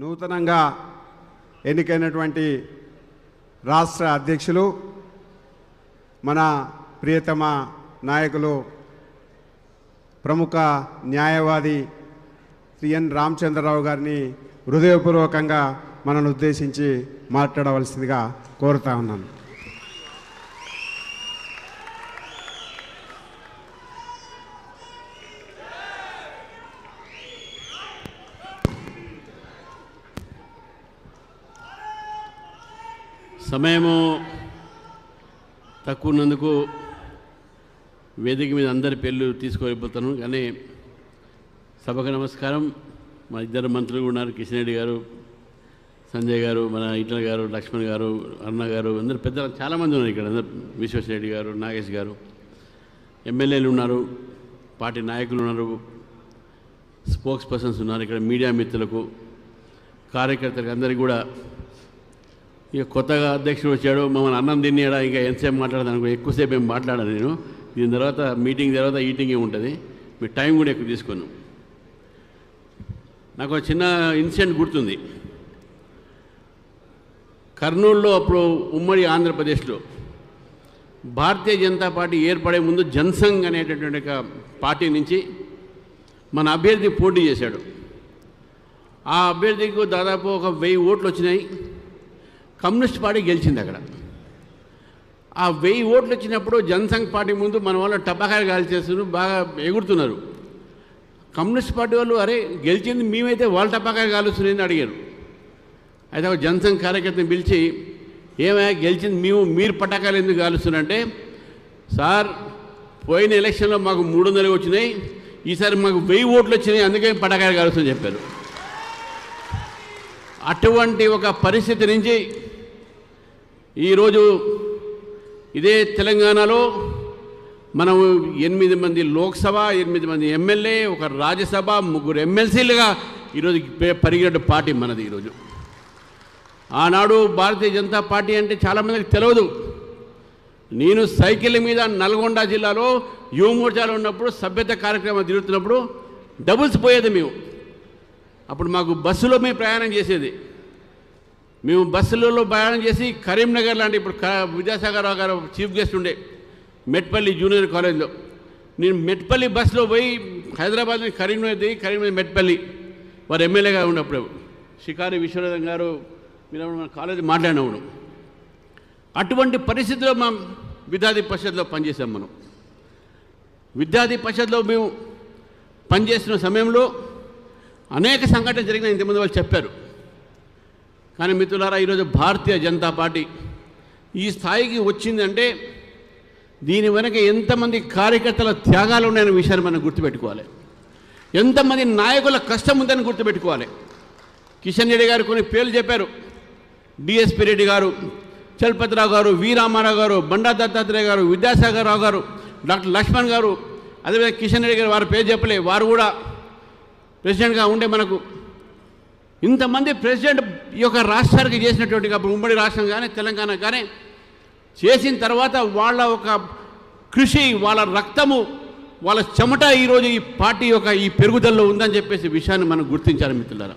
నూతనంగా ఎన్నికైనటువంటి రాష్ట్ర అధ్యక్షులు మన ప్రియతమ నాయకులు ప్రముఖ న్యాయవాది శ్రీ ఎన్ రామచంద్రరావు గారిని హృదయపూర్వకంగా మనను ఉద్దేశించి మాట్లాడవలసిందిగా కోరుతా ఉన్నాను. సమయము తక్కువ ఉన్నందుకు వేదిక మీద అందరి పేర్లు తీసుకువెళ్ళిపోతాను. కానీ సభకు నమస్కారం. మా ఇద్దరు మంత్రులు ఉన్నారు, కిషన్ రెడ్డి గారు, సంజయ్ గారు, మన ఈటల గారు, లక్ష్మణ్ గారు, అరుణ గారు, అందరు పెద్దలు చాలామంది ఉన్నారు ఇక్కడ. అందరు విశ్వేశ్వరరెడ్డి గారు, నాగేష్ గారు, ఎమ్మెల్యేలు ఉన్నారు, పార్టీ నాయకులు ఉన్నారు, స్పోక్స్ పర్సన్స్ ఉన్నారు. ఇక్కడ మీడియా మిత్రులకు, కార్యకర్తలకు అందరికీ కూడా ఇక కొత్తగా అధ్యక్షుడు వచ్చాడు, మమ్మల్ని అన్నం తినేడా ఇంకా ఎంతసేపు మాట్లాడదానికి ఎక్కువసేపు ఏం మాట్లాడాను నేను. దీని తర్వాత మీటింగ్ తర్వాత ఈటింగే ఉంటుంది, మీ టైం కూడా ఎక్కువ తీసుకున్నాను. నాకు ఒక చిన్న ఇన్సిడెంట్ గుర్తుంది. కర్నూలులో అప్పుడు ఉమ్మడి ఆంధ్రప్రదేశ్లో భారతీయ జనతా పార్టీ ఏర్పడే ముందు జనసంఘ్ అనేటటువంటి ఒక పార్టీ నుంచి మన అభ్యర్థి పోటీ చేశాడు. ఆ అభ్యర్థికి దాదాపు ఒక 1000 ఓట్లు వచ్చినాయి. కమ్యూనిస్ట్ పార్టీ గెలిచింది అక్కడ. ఆ 1000 ఓట్లు వచ్చినప్పుడు జనసంఘ్ పార్టీ ముందు మన వాళ్ళు టపాకాయలు కాల్చేస్తున్నారు, బాగా ఎగురుతున్నారు. కమ్యూనిస్ట్ పార్టీ వాళ్ళు అరే గెలిచింది మేమైతే వాళ్ళ టపాకాయలు కాలుస్తున్నారని అడిగారు. అయితే ఒక జనసంఘ్ కార్యకర్తను పిలిచి ఏమైనా గెలిచింది మీరు పటాకాయలు ఎందుకు కాలుస్తున్నారంటే, సార్ పోయిన ఎలక్షన్లో మాకు 300 వచ్చినాయి, ఈసారి మాకు 1000 ఓట్లు వచ్చినాయి, అందుకే పటాకాయలు కాలుస్తుందని చెప్పారు. అటువంటి ఒక పరిస్థితి నుంచి ఈరోజు ఇదే తెలంగాణలో మనం 8 మంది లోక్సభ, 8 మంది ఎమ్మెల్యే, ఒక రాజ్యసభ, 3 ఎమ్మెల్సీలుగా ఈరోజు పరిగెట్టు పార్టీ మనది. ఈరోజు ఆనాడు భారతీయ జనతా పార్టీ అంటే చాలామందికి తెలియదు. నేను సైకిల్ మీద నల్గొండ జిల్లాలో యువమోర్చాలో ఉన్నప్పుడు సభ్యత కార్యక్రమం తిరుగుతున్నప్పుడు డబుల్స్ పోయేది మేము. అప్పుడు మాకు బస్సులో మేము ప్రయాణం చేసేది. మేము బస్సులలో ప్రయాణం చేసి కరీంనగర్ లాంటి, ఇప్పుడు విద్యాసాగర్ రావు గారు చీఫ్ గెస్ట్ ఉండే మెట్పల్లి జూనియర్ కాలేజ్లో, నేను మెట్పల్లి బస్సులో పోయి హైదరాబాద్ నుంచి కరీంనగర్ దిగి కరీంనగర్ మెట్పల్లి వారు ఎమ్మెల్యేగా ఉన్నప్పుడు షికారి విశ్వనాథన్ గారు మీరు మన కాలేజీ మాట్లాడినప్పుడు అటువంటి పరిస్థితుల్లో మా విద్యార్థి పరిషత్లో పనిచేసాం. మనం విద్యార్థి పరిషత్లో మేము పనిచేస్తున్న సమయంలో అనేక సంఘటనలు జరిగినాయి, ఇంతమంది వాళ్ళు చెప్పారు. కానీ మిత్రులారా, ఈరోజు భారతీయ జనతా పార్టీ ఈ స్థాయికి వచ్చిందంటే దీని వెనక ఎంతమంది కార్యకర్తల త్యాగాలు ఉన్నాయనే విషయాన్ని మనం గుర్తుపెట్టుకోవాలి. ఎంతమంది నాయకుల కష్టం ఉందని గుర్తుపెట్టుకోవాలి. కిషన్ రెడ్డి గారు కొన్ని పేర్లు చెప్పారు. డిఎస్పి రెడ్డి గారు, చలపతిరావు గారు, వి రామారావు గారు, బండా దత్తాత్రేయ గారు, విద్యాసాగర్ రావు గారు, డాక్టర్ లక్ష్మణ్ గారు, అదేవిధంగా కిషన్ రెడ్డి గారు, వారి పేరు చెప్పలే, వారు కూడా ప్రెసిడెంట్గా ఉండే మనకు ఇంతమంది ప్రెసిడెంట్ ఈ యొక్క రాష్ట్రానికి చేసినటువంటి, అప్పుడు ఉమ్మడి రాష్ట్రం కానీ తెలంగాణ కానీ చేసిన తర్వాత వాళ్ళ ఒక కృషి, వాళ్ళ రక్తము, వాళ్ళ చెమట ఈరోజు ఈ పార్టీ యొక్క ఈ పెరుగుదలలో ఉందని చెప్పేసి విషయాన్ని మనం గుర్తించాలి మిత్రులారా.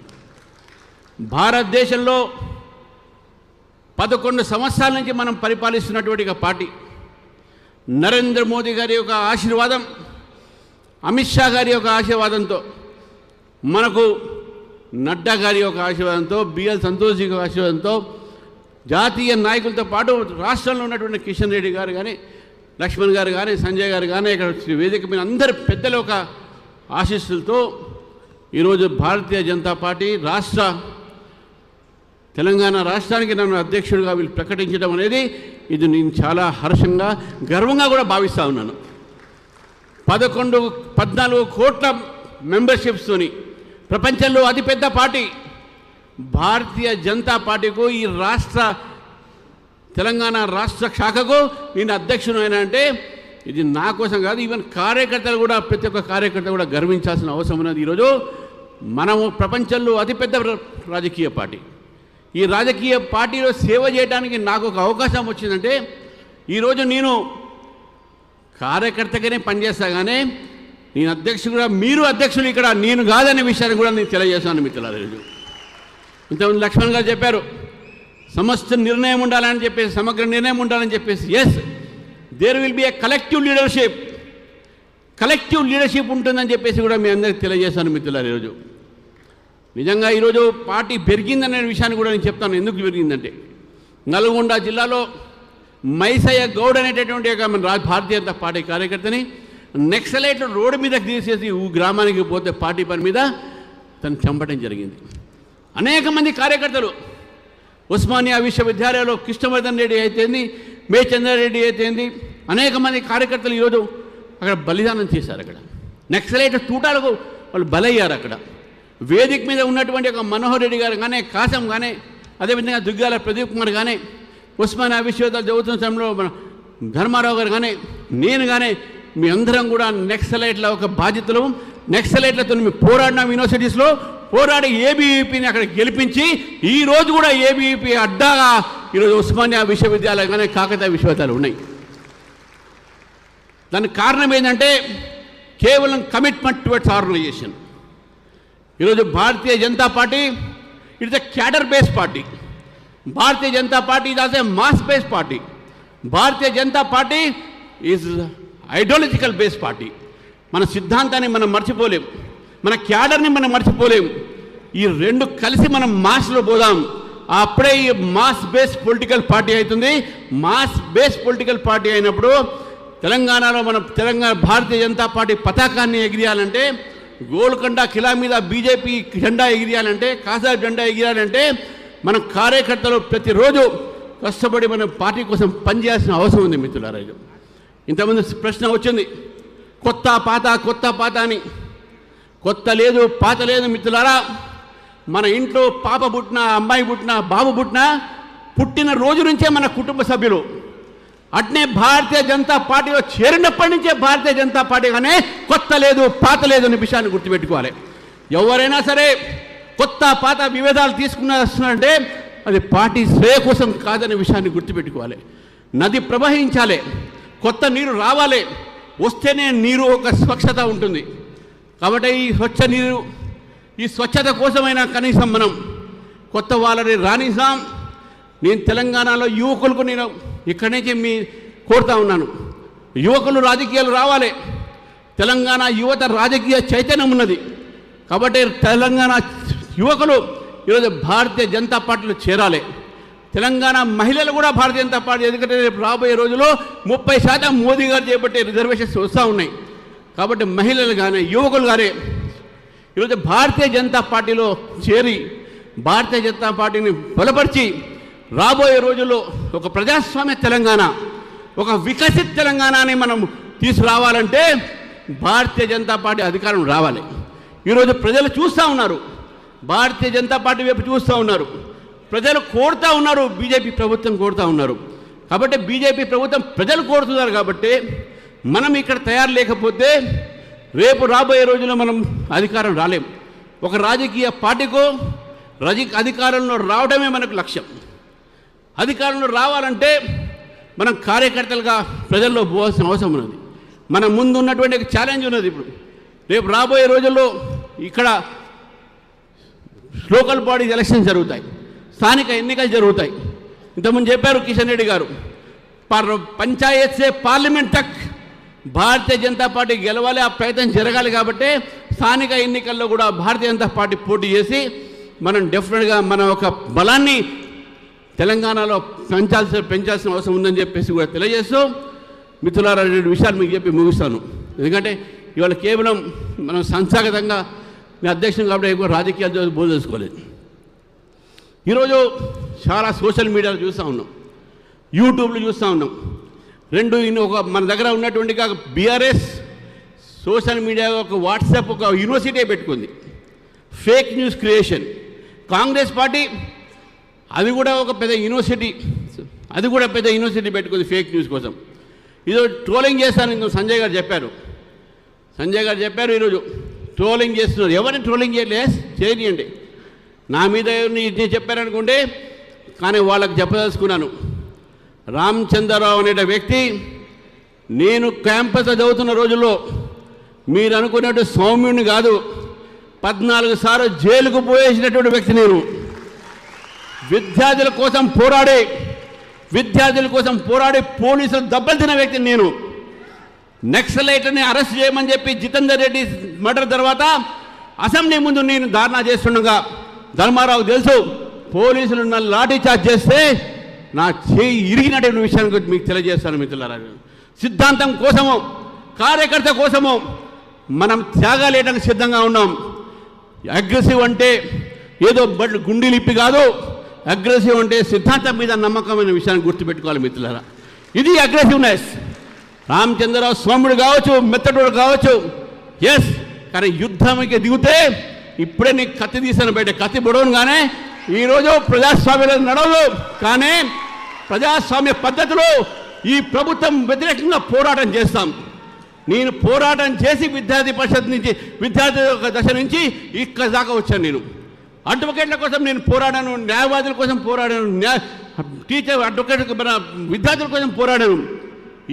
భారతదేశంలో 11 సంవత్సరాల నుంచి మనం పరిపాలిస్తున్నటువంటి ఒక పార్టీ. నరేంద్ర మోదీ గారి యొక్క ఆశీర్వాదం, అమిత్ షా గారి యొక్క ఆశీర్వాదంతో, మనకు నడ్డా గారి యొక్క ఆశీర్వాదంతో, బిఎల్ సంతోష్ యొక్క ఆశీర్వాదంతో, జాతీయ నాయకులతో పాటు రాష్ట్రంలో ఉన్నటువంటి కిషన్ రెడ్డి గారు కానీ, లక్ష్మణ్ గారు కానీ, సంజయ్ గారు కానీ, ఇక్కడ వేదిక మీద అందరి పెద్దల యొక్క ఆశీస్సులతో ఈరోజు భారతీయ జనతా పార్టీ తెలంగాణ రాష్ట్రానికి నన్ను అధ్యక్షుడిగా వీళ్ళు ప్రకటించడం అనేది ఇది నేను చాలా హర్షంగా, గర్వంగా కూడా భావిస్తూ ఉన్నాను. 14 కోట్ల మెంబర్షిప్స్తోని ప్రపంచంలో అతిపెద్ద పార్టీ భారతీయ జనతా పార్టీకు, ఈ తెలంగాణ రాష్ట్ర శాఖకు నేను అధ్యక్షుడు అయినా అంటే ఇది నా కోసం కాదు, ఈవెన్ కార్యకర్తలు కూడా, ప్రతి ఒక్క కార్యకర్త కూడా గర్వించాల్సిన అవసరం ఉన్నది. ఈరోజు మనము ప్రపంచంలో అతిపెద్ద రాజకీయ పార్టీ. ఈ రాజకీయ పార్టీలో సేవ చేయడానికి నాకు ఒక అవకాశం వచ్చిందంటే ఈరోజు నేను కార్యకర్తగానే పనిచేస్తా, కానీ నేను అధ్యక్షుడు, మీరు అధ్యక్షులు ఇక్కడ నేను కాదనే విషయాన్ని కూడా నేను తెలియజేస్తాను మిత్రులారా. ఇంతకుముందు లక్ష్మణ్ గారు చెప్పారు, సమస్త నిర్ణయం ఉండాలని చెప్పేసి, సమగ్ర నిర్ణయం ఉండాలని చెప్పేసి. Yes, there will be a collective leadership ఉంటుందని చెప్పేసి కూడా మీ అందరికీ తెలియజేశాను మిత్రులారు. ఈరోజు నిజంగా ఈరోజు పార్టీ పెరిగిందనే విషయాన్ని కూడా నేను చెప్తాను. ఎందుకు పెరిగిందంటే, నల్గొండ జిల్లాలో మైసయ్య గౌడ్ అనేటటువంటి ఒక మన భారతీయ జనతా పార్టీ కార్యకర్తని నక్సలైట్లు రోడ్డు మీదకి తీసేసి గ్రామానికి పోతే పార్టీ పని మీద తను చంపడం జరిగింది. అనేక మంది కార్యకర్తలు ఉస్మానియా విశ్వవిద్యాలయంలో కృష్ణవర్ధన్ రెడ్డి అయితేంది, మే చంద్రారెడ్డి అయితేంది, అనేక మంది కార్యకర్తలు ఈరోజు అక్కడ బలిదానం చేశారు. అక్కడ నక్సలైట్ తూటాలకు వాళ్ళు బలయ్యారు. అక్కడ వేదిక మీద ఉన్నటువంటి ఒక మనోహర్ రెడ్డి గారు కానీ, కాసం కానీ, అదేవిధంగా దుగ్గాల ప్రదీప్ కుమార్ కానీ, ఉస్మానియా విశ్వవిద్యాలయం చదువుతున్న సమయంలో మన ధర్మారావు గారు కానీ, నేను కానీ, మీ అందరం కూడా నక్సలైట్ల ఒక బాధ్యతలు, నక్సలైట్లతో మేము పోరాడినాం. యూనివర్సిటీస్లో పోరాడి ఏబీవీపీని అక్కడ గెలిపించి ఈరోజు కూడా ఏబీవీపీ అడ్డాగా ఈరోజు ఉస్మానియా విశ్వవిద్యాలయం కానీ, కాకతీయ విశ్వవిద్యాలయాలు ఉన్నాయి. దానికి కారణం ఏంటంటే కేవలం కమిట్మెంట్ టువర్డ్స్ ఆర్గనైజేషన్. ఈరోజు Bharatiya Janata party it's a cadre based party. Bharatiya Janata party is also mass based party. Bharatiya Janata party is ideological based party. మన సిద్ధాంతాన్ని మనం మర్చిపోలేం, మన క్యాడర్ని మనం మర్చిపోలేం. ఈ రెండు కలిసి మనం మాస్లో పోదాం. అప్పుడే ఈ మాస్ బేస్డ్ పొలిటికల్ పార్టీ అవుతుంది. మాస్ బేస్డ్ పొలిటికల్ పార్టీ అయినప్పుడు తెలంగాణలో మనం భారతీయ జనతా పార్టీ పతాకాన్ని ఎగిరేయాలంటే, గోల్కొండ కిలా మీద బీజేపీ జెండా ఎగిరేయాలంటే, కాసాబ్ జెండా ఎగిరేయాలంటే మన కార్యకర్తలు ప్రతిరోజు కష్టపడి మన పార్టీ కోసం పనిచేయాల్సిన అవసరం ఉంది మిత్రులారా. ఇంతమంది ప్రశ్న వచ్చింది, కొత్త పాత అని. కొత్త లేదు, పాత లేదు మిత్రులారా. మన ఇంట్లో పాప పుట్టినా, అమ్మాయి పుట్టినా, బాబు పుట్టిన రోజు నుంచే మన కుటుంబ సభ్యులు. అట్నే భారతీయ జనతా పార్టీలో చేరినప్పటి నుంచే భారతీయ జనతా పార్టీ కానీ కొత్త లేదు, పాత లేదు అనే విషయాన్ని గుర్తుపెట్టుకోవాలి. ఎవరైనా సరే కొత్త పాత విభేదాలు తీసుకున్నారంటే అది పార్టీ శ్రేయ కోసం కాదనే విషయాన్ని గుర్తుపెట్టుకోవాలి. నది ప్రవహించాలి, కొత్త నీరు రావాలి, వస్తేనే నీరు ఒక స్వచ్ఛత ఉంటుంది. కాబట్టి ఈ స్వచ్ఛ నీరు, ఈ స్వచ్ఛత కోసమైనా కనీసం మనం కొత్త వాళ్ళని రాణిస్తాం. నేను తెలంగాణలో యువకులకు నేను ఇక్కడి నుంచి కోరుతా ఉన్నాను, యువకులు రాజకీయాలు రావాలి. తెలంగాణ యువత రాజకీయ చైతన్యం ఉన్నది. కాబట్టి తెలంగాణ యువకులు ఈరోజు భారతీయ జనతా పార్టీలో చేరాలి. తెలంగాణ మహిళలు కూడా భారతీయ జనతా పార్టీ, ఎందుకంటే రేపు రాబోయే రోజుల్లో 30% మోదీ గారు చేపట్టే రిజర్వేషన్స్ వస్తూ ఉన్నాయి. కాబట్టి మహిళలు కానీ, యువకులు కానీ ఈరోజు భారతీయ జనతా పార్టీలో చేరి భారతీయ జనతా పార్టీని బలపరిచి రాబోయే రోజుల్లో ఒక ప్రజాస్వామ్య తెలంగాణ, ఒక వికసిత తెలంగాణని మనం తీసుకురావాలంటే భారతీయ జనతా పార్టీ అధికారం రావాలి. ఈరోజు ప్రజలు చూస్తూ ఉన్నారు, భారతీయ జనతా పార్టీ వైపు చూస్తూ ఉన్నారు, ప్రజలు కోరుతూ ఉన్నారు, బీజేపీ ప్రభుత్వం కోరుతూ ఉన్నారు. కాబట్టి బీజేపీ ప్రభుత్వం ప్రజలు కోరుతున్నారు. కాబట్టి మనం ఇక్కడ తయారు లేకపోతే రేపు రాబోయే రోజుల్లో మనం అధికారం రాలేం. ఒక రాజకీయ పార్టీకో అధికారంలో రావడమే మనకు లక్ష్యం. అధికారంలో రావాలంటే మనం కార్యకర్తలుగా ప్రజల్లో పోవాల్సిన అవసరం ఉన్నది. మన ముందు ఉన్నటువంటి ఛాలెంజ్ ఉన్నది. ఇప్పుడు రేపు రాబోయే రోజుల్లో ఇక్కడ లోకల్ బాడీస్ ఎలక్షన్స్ జరుగుతాయి, స్థానిక ఎన్నికలు జరుగుతాయి. ఇంతకుముందు చెప్పారు కిషన్ రెడ్డి గారు, పంచాయత్ సే పార్లమెంట్ తక్ భారతీయ జనతా పార్టీ గెలవాలి, ఆ ప్రయత్నం జరగాలి. కాబట్టి స్థానిక ఎన్నికల్లో కూడా భారతీయ జనతా పార్టీ పోటీ చేసి మనం డెఫినెట్గా మన ఒక బలాన్ని తెలంగాణలో పెంచాల్సిన అవసరం ఉందని చెప్పేసి కూడా తెలియజేస్తూ, మిత్రులారా, 2 విషయాలు మీకు చెప్పి ముగిస్తాను. ఎందుకంటే ఇవాళ కేవలం మనం సంస్థాగతంగా మీ అధ్యక్షులు కాబట్టి ఎక్కువ రాజకీయాలు బోధించుకోలేదు. ఈరోజు చాలా సోషల్ మీడియాలో చూస్తూ ఉన్నాం, యూట్యూబ్లో చూస్తూ ఉన్నాం. ఒక మన దగ్గర ఉన్నటువంటి బీఆర్ఎస్ సోషల్ మీడియా, ఒక వాట్సాప్, ఒక యూనివర్సిటీ పెట్టుకుంది, fake news creation. Congress party అది కూడా ఒక పెద్ద యూనివర్సిటీ పెట్టుకుంది ఫేక్ న్యూస్ కోసం. ఈరోజు ట్రోలింగ్ చేస్తాను సంజయ్ గారు చెప్పారు. ఈరోజు ట్రోలింగ్ చేస్తున్నారు. ఎవరిని ట్రోలింగ్ చేయనియండి. నా మీద నేను చెప్పారనుకోండి, కానీ వాళ్ళకి చెప్పదలుచుకున్నాను. రామచంద్రరావు అనే వ్యక్తి నేను క్యాంపస్లో చదువుతున్న రోజుల్లో మీరు అనుకున్నట్టు సౌమ్యుడిని కాదు, 14 సార్లు జైలుకు పోయేసినటువంటి వ్యక్తి నేను. విద్యార్థుల కోసం పోరాడి పోలీసులు దెబ్బతిన్న వ్యక్తి నేను. నక్సలైట్ని అరెస్ట్ చేయమని చెప్పి జితేందర్ రెడ్డి మర్డర్ తర్వాత అసెంబ్లీ ముందు నేను ధర్నా చేస్తుండగా ధర్మారావు తెలుసు, పోలీసులు నన్ను లాఠీ చార్జ్ చేస్తే నా చేయి ఇరిగినటువంటి విషయాన్ని గురించి మీకు తెలియజేస్తాను మిత్రులారా. సిద్ధాంతం కోసము, కార్యకర్త కోసము మనం త్యాగాలేయడానికి సిద్ధంగా ఉన్నాం. అగ్రెసివ్ అంటే ఏదో గుండెలిప్పి కాదు, అగ్రెసివ్ అంటే సిద్ధాంతం మీద నమ్మకమైన విషయాన్ని గుర్తుపెట్టుకోవాలి మిత్రులారా. ఇది అగ్రెసివ్నెస్. రామచంద్రరావు స్వాముడు కావచ్చు, మెత్తడుడు కావచ్చు, ఎస్, కానీ యుద్ధానికి దిగితే ఇప్పుడే నీకు కత్తి తీసాను బయట, కత్తి పొడవనుగానే ఈరోజు ప్రజాస్వామ్యంలో నడవదు. కానీ ప్రజాస్వామ్య పద్ధతిలో ఈ ప్రభుత్వం వ్యతిరేకంగా పోరాటం చేస్తాం. నేను పోరాటం చేసి విద్యార్థి పరిషత్ నుంచి, విద్యార్థి దశ నుంచి ఇక్కడ దాకా వచ్చాను. నేను అడ్వకేట్ల కోసం నేను పోరాడాను, న్యాయవాదుల కోసం పోరాడాను, టీచర్ అడ్వకేట్ మన విద్యార్థుల కోసం పోరాడాను.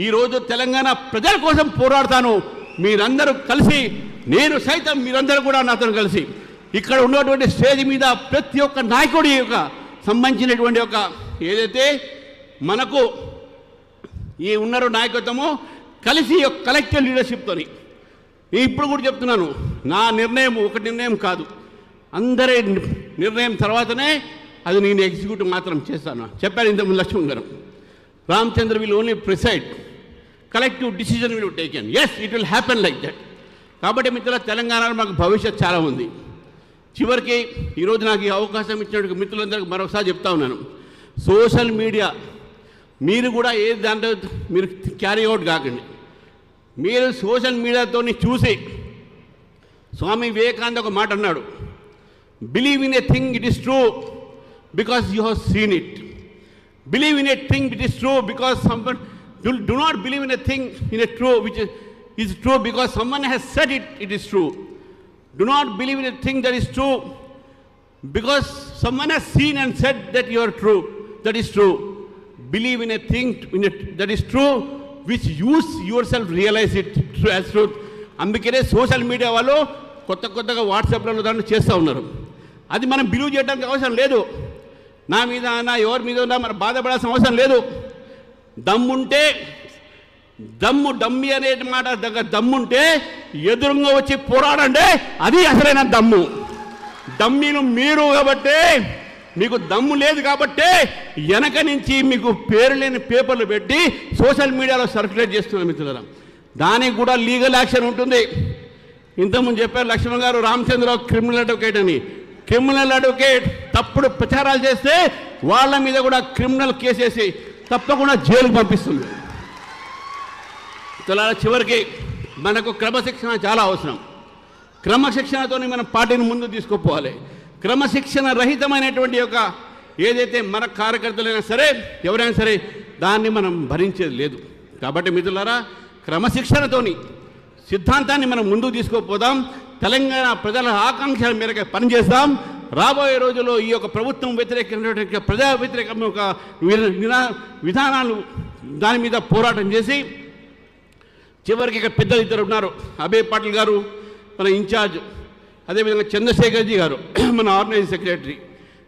ఈరోజు తెలంగాణ ప్రజల కోసం పోరాడతాను. మీరందరూ కలిసి, నేను సైతం మీరందరూ కూడా నాతో కలిసి ఇక్కడ ఉన్నటువంటి స్టేజ్ మీద ప్రతి ఒక్క నాయకుడి యొక్క సంబంధించినటువంటి ఒక ఏదైతే మనకు ఈ ఉన్నారో నాయకత్వము కలిసి ఒక కలెక్టివ్ లీడర్షిప్తోని ఇప్పుడు కూడా చెప్తున్నాను, నా నిర్ణయం ఒక నిర్ణయం కాదు, అందరి నిర్ణయం తర్వాతనే అది నేను ఎగ్జిక్యూటివ్ మాత్రం చేస్తాను. చెప్పారు ఇంతకుముందు Laxman garu, Ramachandra will only preside, collective decision will taken. Yes, it will happen like that. కాబట్టి మిత్రుల, తెలంగాణలో మాకు భవిష్యత్ చాలా ఉంది. చివరికి ఈరోజు నాకు ఈ అవకాశం ఇచ్చినట్టు మిత్రులందరికీ మరొకసారి చెప్తా ఉన్నాను, సోషల్ మీడియా మీరు కూడా ఏది దాంట్లో మీరు క్యారీ అవుట్ కాకండి. మీరు సోషల్ మీడియాతో చూసి, స్వామి వివేకానంద ఒక మాట అన్నాడు, believe in a thing it is true because you have seen it. Believe in a thing it is true because someone, do not believe in a thing in a true which is true because someone has said it is true. Do not believe in a thing that is true because someone has seen and said that you are true, that is true. Believe in a thing that is true which you yourself realize it as truth. అందుకనే social media వాళ్ళు కొత్తగా వాట్సాప్లలో దాన్ని చేస్తూ ఉన్నారు. అది మనం believe చేయడానికి అవసరం లేదు. నా మీద నా ఎవరి మీద ఉన్నా మనం బాధపడాల్సిన అవసరం లేదు. దమ్ముంటే, డమ్మి అనే మాట దగ్గర దమ్ముంటే ఎదురుగా వచ్చి పోరాడండి, అది అసలైన దమ్ము. డమ్మీలు మీరు కాబట్టి, మీకు దమ్ము లేదు కాబట్టి వెనక నుంచి మీకు పేరు లేని పేపర్లు పెట్టి సోషల్ మీడియాలో సర్క్యులేట్ చేస్తున్నారు మిత్రులారా. దానికి కూడా లీగల్ యాక్షన్ ఉంటుంది. ఇంతకుముందు చెప్పారు లక్ష్మణ్ గారు, రామచంద్రరావు క్రిమినల్ అడ్వకేట్ అని. క్రిమినల్ అడ్వకేట్ తప్పుడు ప్రచారాలు చేస్తే వాళ్ళ మీద కూడా క్రిమినల్ కేసేసి తప్పకుండా జైలుకు పంపిస్తుంది. చివరికి మనకు క్రమశిక్షణ చాలా అవసరం. క్రమశిక్షణతో మనం పార్టీని ముందు తీసుకుపోవాలి. క్రమశిక్షణ రహితమైనటువంటి ఒక ఏదైతే మన కార్యకర్తలైనా సరే, ఎవరైనా సరే, దాన్ని మనం భరించేది లేదు. కాబట్టి మిత్రులారా, క్రమశిక్షణతోని సిద్ధాంతాన్ని మనం ముందుకు తీసుకుపోదాం. తెలంగాణ ప్రజల ఆకాంక్షల మేరకు పనిచేస్తాం. రాబోయే రోజుల్లో ఈ యొక్క ప్రభుత్వం వ్యతిరేకమైనటువంటి ప్రజా వ్యతిరేకమైన ఒక విధానాలు దాని మీద పోరాటం చేసి చివరికి ఇక్కడ పెద్దలు ఇద్దరు ఉన్నారు, అభయ్ పాటిల్ గారు మన ఇన్ఛార్జ్, అదేవిధంగా చంద్రశేఖర్జీ గారు మన ఆర్గనైజింగ్ సెక్రటరీ.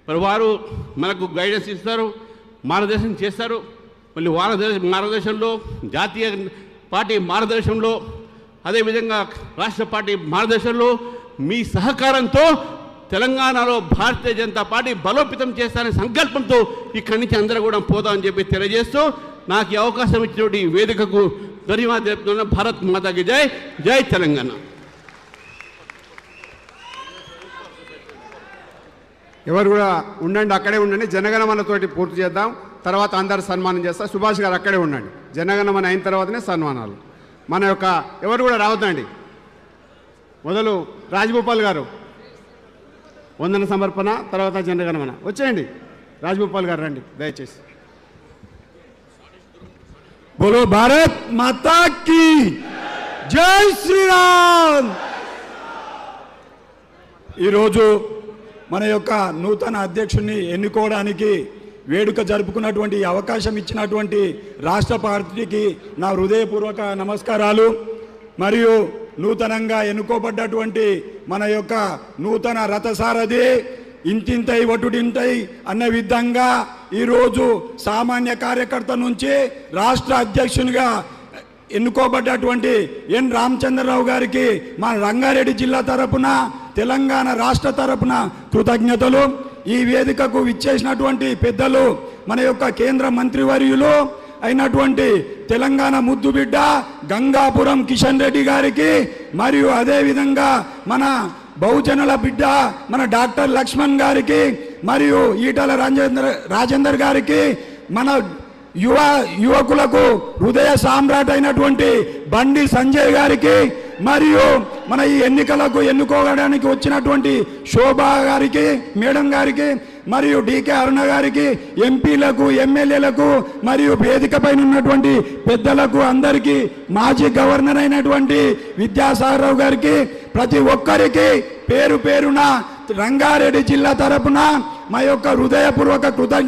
మరి వారు మనకు గైడెన్స్ ఇస్తారు, మార్గదర్శనం చేస్తారు. మళ్ళీ మార్గదర్శనంలో, జాతీయ పార్టీ మార్గదర్శనంలో, అదేవిధంగా రాష్ట్ర పార్టీ మార్గదర్శనంలో మీ సహకారంతో తెలంగాణలో భారతీయ జనతా పార్టీ బలోపేతం చేస్తారనే సంకల్పంతో ఇక్కడి నుంచి అందరూ కూడా పోతామని చెప్పి తెలియజేస్తూ నాకు ఈ అవకాశం ఇచ్చినటువంటి వేదికకు ధన్యవాదాలు చెప్తున్నా. భారత్ మాతాకి జై, జై తెలంగాణ. ఎవరు కూడా ఉండండి, అక్కడే ఉండండి. జనగణమనతోటి పూర్తి చేద్దాం, తర్వాత అందరు సన్మానం చేస్తారు. సుభాష్ గారు అక్కడే ఉండండి. జనగణమన అయిన తర్వాతనే సన్మానాలు. మన యొక్క ఎవరు కూడా రావద్దండి. మొదలు రాజగోపాల్ గారు వందన సమర్పణ, తర్వాత జనగణమన. వచ్చేయండి రాజగోపాల్ గారు, రండి దయచేసి. बोलो भारत माता की जय శ్రీరామ్. ఈరోజు మన యొక్క నూతన అధ్యక్షుడిని ఎన్నుకోవడానికి వేడుక జరుపుకున్నటువంటి అవకాశం ఇచ్చినటువంటి రాష్ట్ర పార్టీకి నా హృదయపూర్వక నమస్కారాలు. మరియు నూతనంగా ఎన్నుకోబడ్డటువంటి మన యొక్క నూతన రథసారథి ఇంతింతై వటుడింతై అన్న విధంగా ఈరోజు సామాన్య కార్యకర్త నుంచి రాష్ట్ర అధ్యక్షునిగా ఎన్నుకోబడ్డటువంటి ఎన్ రామచంద్రరావు గారికి మా రంగారెడ్డి జిల్లా తరపున తెలంగాణ రాష్ట్ర తరపున కృతజ్ఞతలు. ఈ వేదికకు విచ్చేసినటువంటి పెద్దలు మన యొక్క కేంద్ర మంత్రివర్యులు అయినటువంటి తెలంగాణ ముద్దుబిడ్డ గంగాపురం కిషన్ రెడ్డి గారికి, మరియు అదేవిధంగా మన బహుజనుల బిడ్డ మన డాక్టర్ లక్ష్మణ్ గారికి, మరియు ఈటల రాజేందర్ గారికి, మన యువకులకు హృదయ సామ్రాట్ అయినటువంటి బండి సంజయ్ గారికి, మరియు మన ఈ ఎన్నికలకు ఎన్నుకోవడానికి వచ్చినటువంటి శోభా గారికి మేడం గారికి, మరియు డికే అరుణ గారికి, ఎంపీలకు ఎమ్మెల్యేలకు, మరియు వేదిక పైన ఉన్నటువంటి పెద్దలకు అందరికీ, మాజీ గవర్నర్ అయినటువంటి విద్యాసాగర్ గారికి, ప్రతి ఒక్కరికి పేరు పేరున రంగారెడ్డి జిల్లా తరపున మా యొక్క హృదయపూర్వక కృతజ్ఞతలు.